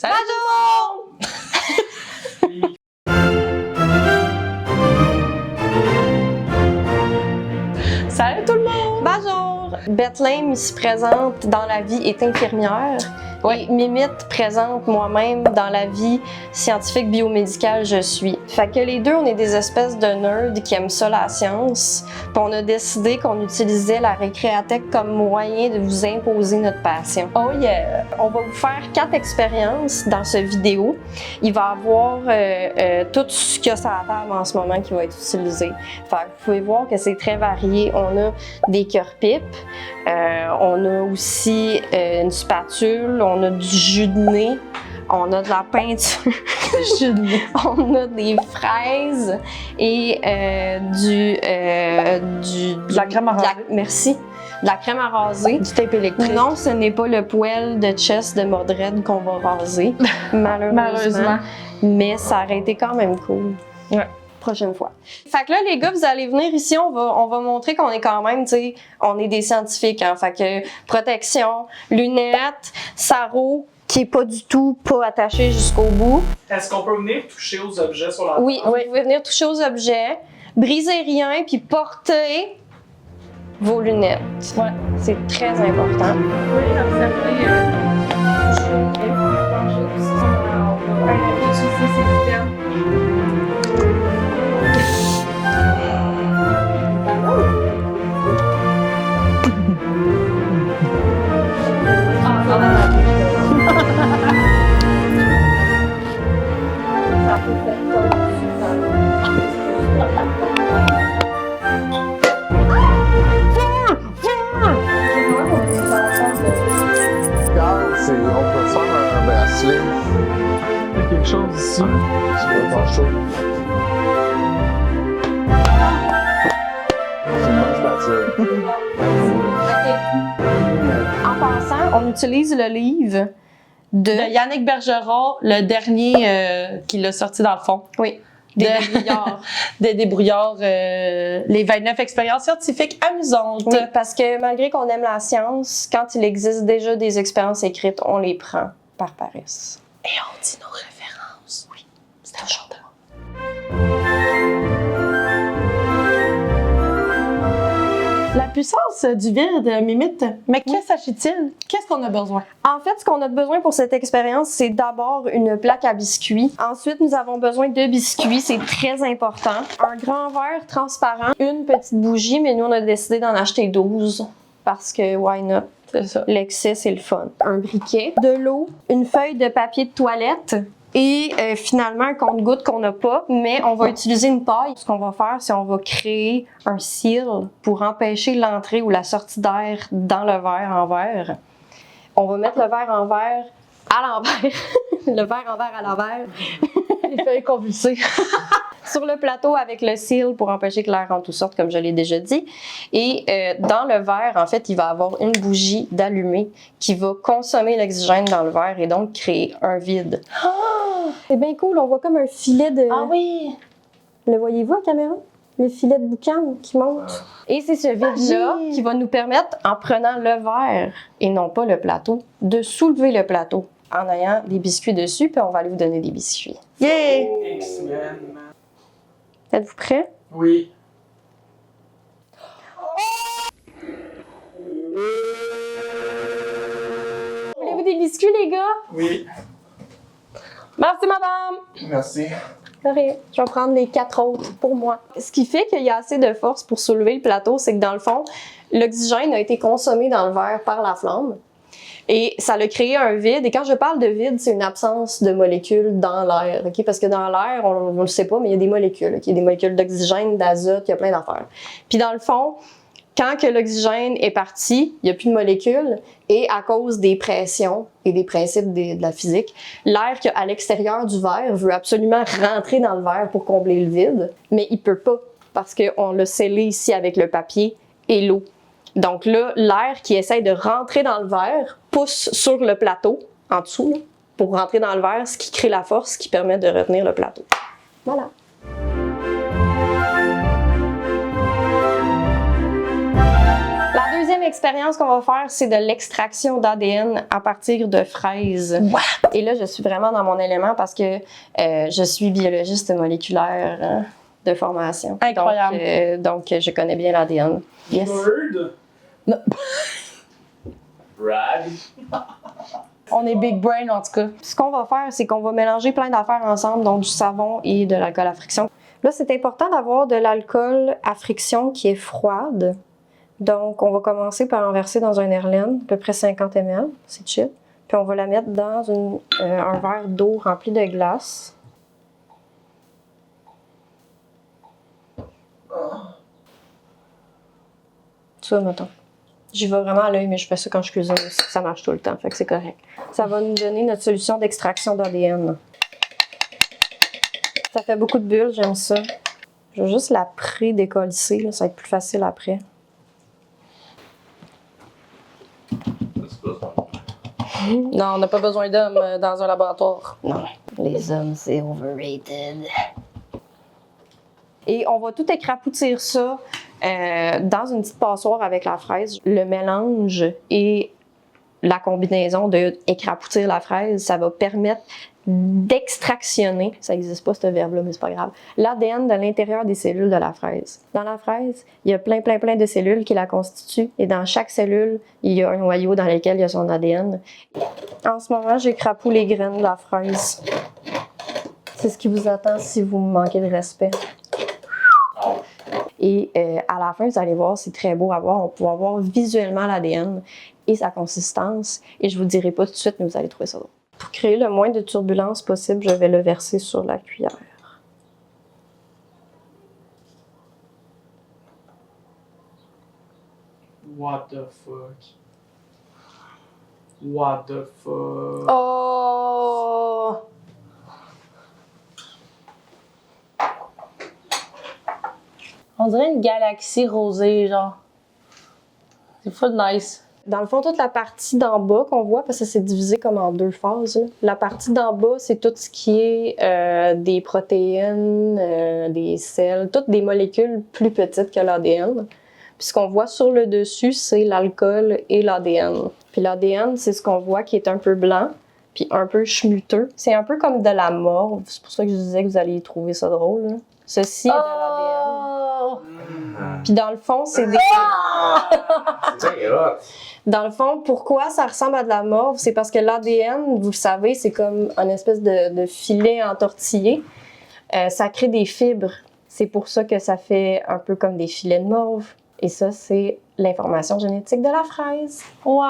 Salut tout le monde! Salut tout le monde! Bonjour! Bethlehem ici présente dans la vie est infirmière. Oui. Et Mimite présente moi-même dans la vie scientifique biomédicale je suis. Fait que les deux, on est des espèces de nerds qui aiment ça la science. Puis on a décidé qu'on utilisait la récréathèque comme moyen de vous imposer notre passion. Oh yeah! On va vous faire 4 expériences dans ce vidéo. Il va y avoir tout ce qu'il y a sur la table en ce moment qui va être utilisé. Fait que vous pouvez voir que c'est très varié. On a des cœurs-pipes, on a aussi une spatule, on a du jus de nez, on a de la peinture, on a des fraises et de la crème à raser. Merci. De la crème à raser. Du tape électrique. Non, ce n'est pas le poêle de chest de Mordred qu'on va raser, malheureusement. Mais ça aurait été quand même cool. Ouais. Prochaine fois. Fait que là, les gars, vous allez venir ici, on va montrer qu'on est quand même, tu sais, on est des scientifiques, hein. Fait que protection, lunettes, sarrau, qui est pas du tout pas attaché jusqu'au bout. Est-ce qu'on peut venir toucher aux objets sur la Oui, vous pouvez venir toucher aux objets, briser rien, puis porter vos lunettes. Ouais. C'est très important. Oui, On peut faire un bracelet. Il y a quelque chose ici. C'est pas chaud. C'est une bonne spatule. En passant, on utilise le livre de... De Yannick Bergeron, le dernier qui l'a sorti dans le fond. Oui. Des débrouillards. Des débrouillards, les 29 expériences scientifiques amusantes. Oui, parce que malgré qu'on aime la science, quand il existe déjà des expériences écrites, on les prend par paresse. Et on dit nos références. Oui, c'est toujours bon. La puissance du vide, Mimite. Mais qu'est-ce s'agit-il? Qu'est-ce qu'on a besoin? En fait, ce qu'on a besoin pour cette expérience, c'est d'abord une plaque à biscuits. Ensuite, nous avons besoin de biscuits, c'est très important. Un grand verre transparent, une petite bougie, mais nous, on a décidé d'en acheter 12 parce que why not? C'est ça. L'excès, c'est le fun. Un briquet, de l'eau, une feuille de papier de toilette et finalement un compte-gouttes qu'on n'a pas, mais on va utiliser une paille. Ce qu'on va faire, c'est on va créer un seal pour empêcher l'entrée ou la sortie d'air dans le verre en verre. On va mettre le verre en verre à l'envers. Le verre en verre à l'envers. Les feuilles convulsées. Sur le plateau avec le seal pour empêcher que l'air en tout sorte, comme je l'ai déjà dit. Et dans le verre, en fait, il va y avoir une bougie d'allumé qui va consommer l'oxygène dans le verre et donc créer un vide. Oh! C'est bien cool, on voit comme un filet de... Ah oui! Le voyez-vous à la caméra? Le filet de boucan qui monte. Et c'est ce vide-là qui va nous permettre, en prenant le verre et non pas le plateau, de soulever le plateau en ayant des biscuits dessus, puis on va aller vous donner des biscuits. Yeah! X-Men, man. Êtes-vous prêts? Oui. Voulez-vous des biscuits, les gars? Oui. Merci, madame! Merci. De rien. Je vais prendre les 4 autres pour moi. Ce qui fait qu'il y a assez de force pour soulever le plateau, c'est que dans le fond, l'oxygène a été consommé dans le verre par la flamme. Et ça a créé un vide. Et quand je parle de vide, c'est une absence de molécules dans l'air. Okay? Parce que dans l'air, on ne le sait pas, mais il y a des molécules. Okay? Il y a des molécules d'oxygène, d'azote, il y a plein d'affaires. Puis dans le fond, quand que l'oxygène est parti, il n'y a plus de molécules. Et à cause des pressions et des principes de la physique, l'air qui est à l'extérieur du verre veut absolument rentrer dans le verre pour combler le vide. Mais il ne peut pas parce qu'on l'a scellé ici avec le papier et l'eau. Donc là, l'air qui essaye de rentrer dans le verre pousse sur le plateau, en dessous, là, pour rentrer dans le verre, ce qui crée la force qui permet de retenir le plateau. Voilà. La deuxième expérience qu'on va faire, c'est de l'extraction d'ADN à partir de fraises. What? Et là, je suis vraiment dans mon élément parce que je suis biologiste moléculaire de formation. Incroyable. Donc, je connais bien l'ADN. Yes. Nerd. Non. Brag. On est big brain en tout cas. Ce qu'on va faire, c'est qu'on va mélanger plein d'affaires ensemble, donc du savon et de l'alcool à friction. Là, c'est important d'avoir de l'alcool à friction qui est froide. Donc, on va commencer par en verser dans un Erlen, à peu près 50 ml, c'est chill. Puis on va la mettre dans un verre d'eau rempli de glace. Ça, mettons. J'y vais vraiment à l'œil, mais je fais ça quand je cuisine aussi. Ça marche tout le temps, fait que c'est correct. Ça va nous donner notre solution d'extraction d'ADN. Ça fait beaucoup de bulles, j'aime ça. Je vais juste la pré-décollisser, là, ça va être plus facile après. Non, on n'a pas besoin d'hommes dans un laboratoire. Non, les hommes, c'est overrated. Et on va tout écrapoutir ça dans une petite passoire avec la fraise. Le mélange et la combinaison de écrapoutir la fraise, ça va permettre d'extractionner, ça n'existe pas ce verbe-là, mais c'est pas grave, l'ADN de l'intérieur des cellules de la fraise. Dans la fraise, il y a plein de cellules qui la constituent et dans chaque cellule, il y a un noyau dans lequel il y a son ADN. En ce moment, j'écrapoue les graines de la fraise. C'est ce qui vous attend si vous me manquez de respect. Et à la fin, vous allez voir, c'est très beau à voir. On pourra voir visuellement l'ADN et sa consistance. Et je vous dirai pas tout de suite, mais vous allez trouver ça drôle. Pour créer le moins de turbulence possible, je vais le verser sur la cuillère. What the fuck? What the fuck? Oh! On dirait une galaxie rosée, genre. C'est full nice. Dans le fond, toute la partie d'en bas qu'on voit, parce que c'est divisé comme en deux phases, là. La partie d'en bas, c'est tout ce qui est des protéines, des sels, toutes des molécules plus petites que l'ADN. Puis ce qu'on voit sur le dessus, c'est l'alcool et l'ADN. Puis l'ADN, c'est ce qu'on voit qui est un peu blanc, puis un peu schmuteux. C'est un peu comme de la morve. C'est pour ça que je disais que vous alliez trouver ça drôle, là. Ceci est de l'ADN. Puis dans le fond, c'est des... Dans le fond, pourquoi ça ressemble à de la morve? C'est parce que l'ADN, vous le savez, c'est comme une espèce de filet entortillé. Ça crée des fibres. C'est pour ça que ça fait un peu comme des filets de morve. Et ça, c'est l'information génétique de la fraise. Wow!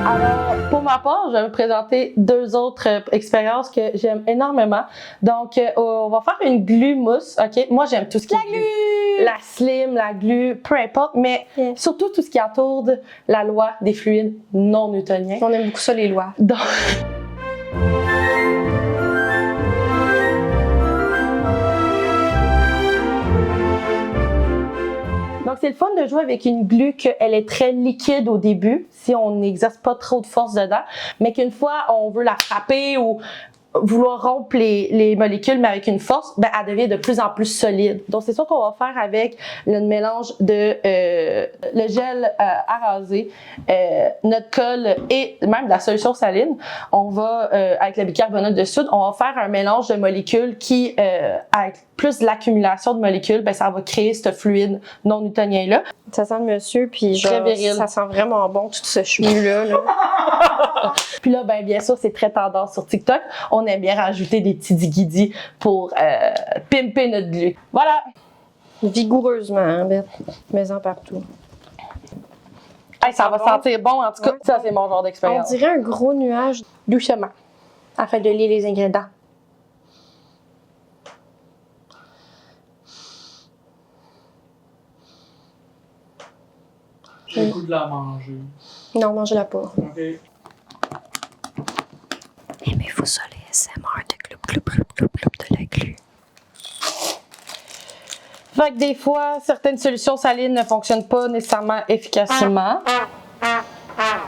Alors, pour ma part, je vais vous présenter deux autres expériences que j'aime énormément. Donc, on va faire une glu mousse, OK? Moi, j'aime tout ce qui est glu! La slim, la glu, peu importe, mais surtout tout ce qui entoure la loi des fluides non newtoniens. On aime beaucoup ça, les lois. Donc, Donc, c'est le fun de jouer avec une glu qu'elle est très liquide au début, si on n'exerce pas trop de force dedans, mais qu'une fois on veut la frapper ou vouloir rompre les molécules, mais avec une force, ben, elle devient de plus en plus solide. Donc, c'est ça qu'on va faire avec le mélange de le gel à raser, notre colle et même de la solution saline. On va, avec le bicarbonate de soude, on va faire un mélange de molécules qui, avec plus de l'accumulation de molécules, ben, ça va créer ce fluide non newtonien-là. Ça sent le monsieur, puis Très viril. ça sent vraiment bon, tout ce chemu-là. Là. Puis là, ben, bien sûr, c'est très tendance sur TikTok. On aime bien rajouter des petits guidis pour pimper notre glu. Voilà! Vigoureusement, hein, Beth? Mets-en partout. Hey, ça va sentir bon, en tout cas. Ouais. Ça, c'est mon genre On d'expérience. dirait un gros nuage. Doucement, afin de lier les ingrédients. J'ai le goût de la manger. Non, mangez-la pas. Ok. Aimez-vous ça, les SMR de cloup, cloup, cloup, cloup, cloup de la glu? Fait que des fois, certaines solutions salines ne fonctionnent pas nécessairement efficacement.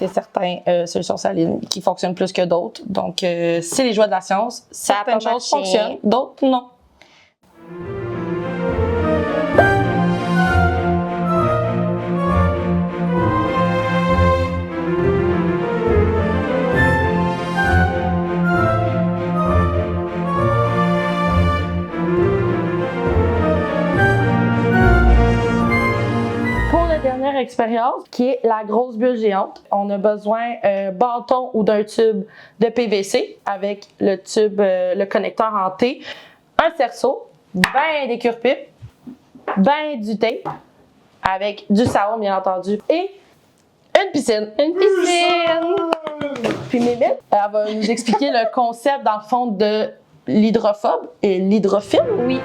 C'est certaines solutions salines qui fonctionnent plus que d'autres. Donc, c'est les joies de la science. Certaines pas choses marché. fonctionnent, d'autres non. d'expérience, qui est la grosse bulle géante. On a besoin d'un bâton ou d'un tube de PVC avec le tube, le connecteur en T, un cerceau, ben des cure-pipes, ben du tape, avec du savon bien entendu, et une piscine. Une piscine! Puis Mimette, elle va nous expliquer le concept dans le fond de l'hydrophobe et l'hydrophile. Oui.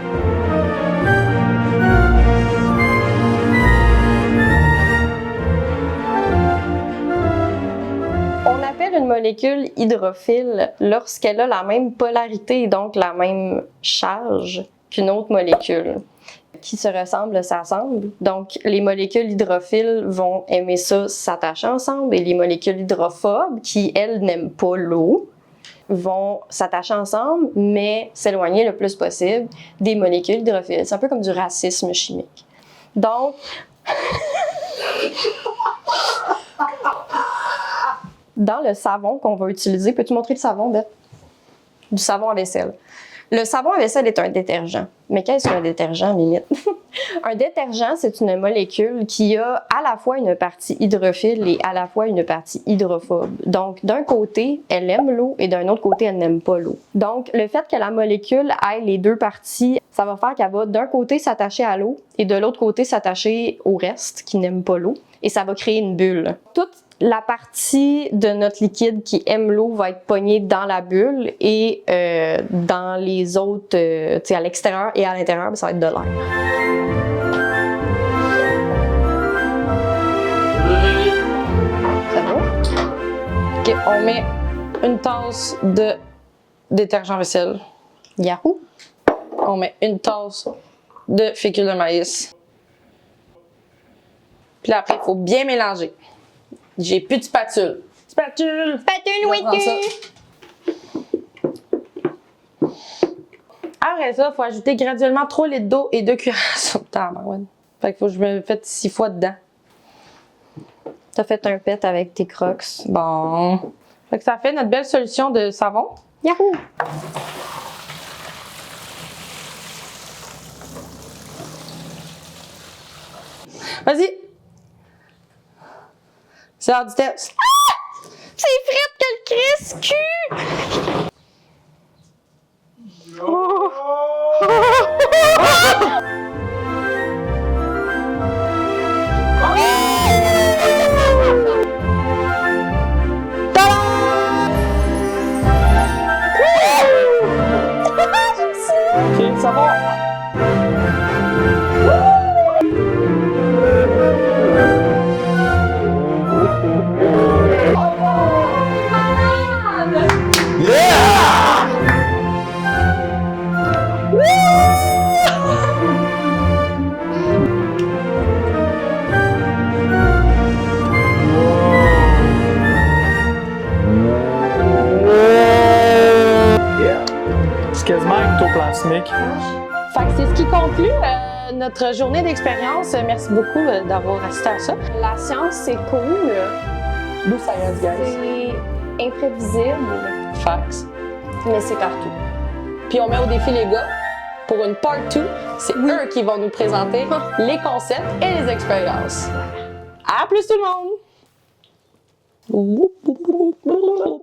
On appelle une molécule hydrophile lorsqu'elle a la même polarité et donc la même charge qu'une autre molécule. Qui se ressemblent s'assemblent. Donc, les molécules hydrophiles vont aimer ça s'attacher ensemble et les molécules hydrophobes, qui, elles, n'aiment pas l'eau, vont s'attacher ensemble, mais s'éloigner le plus possible des molécules hydrophiles. C'est un peu comme du racisme chimique. Donc, dans le savon qu'on va utiliser, peux-tu montrer le savon, Beth? Du savon à vaisselle. Le savon à vaisselle est un détergent. Mais qu'est-ce qu'un détergent, limite? Un détergent, c'est une molécule qui a à la fois une partie hydrophile et à la fois une partie hydrophobe. Donc, d'un côté, elle aime l'eau et d'un autre côté, elle n'aime pas l'eau. Donc, le fait que la molécule ait les deux parties, ça va faire qu'elle va d'un côté s'attacher à l'eau et de l'autre côté s'attacher au reste qui n'aime pas l'eau. Et ça va créer une bulle. Toute la partie de notre liquide qui aime l'eau va être pognée dans la bulle et dans les autres, tu sais, à l'extérieur et à l'intérieur, ça va être de l'air. Ça va? OK, on met une tasse de détergent vaisselle. Yahoo! On met une tasse de fécule de maïs. Puis là, après, il faut bien mélanger. J'ai plus de spatule. Spatule! Spatule, oui, Après ça, il faut ajouter graduellement 3 litres d'eau et 2 cuillères à soupe. Fait qu'il faut que je me fasse 6 fois dedans. T'as fait un pet avec tes crocs. Bon. Fait que ça fait notre belle solution de savon. Yahoo! Vas-y! C'est hors du test. Ah! C'est frette que le Christ-cul! OK, ça va. C'est quasiment ectoplasmique. Fait que c'est ce qui conclut notre journée d'expérience. Merci beaucoup d'avoir assisté à ça. La science, c'est cool. Do science, guys. C'est imprévisible, Facts. mais c'est partout. Puis on met au défi les gars pour une part 2. C'est eux qui vont nous présenter les concepts et les expériences. À plus tout le monde!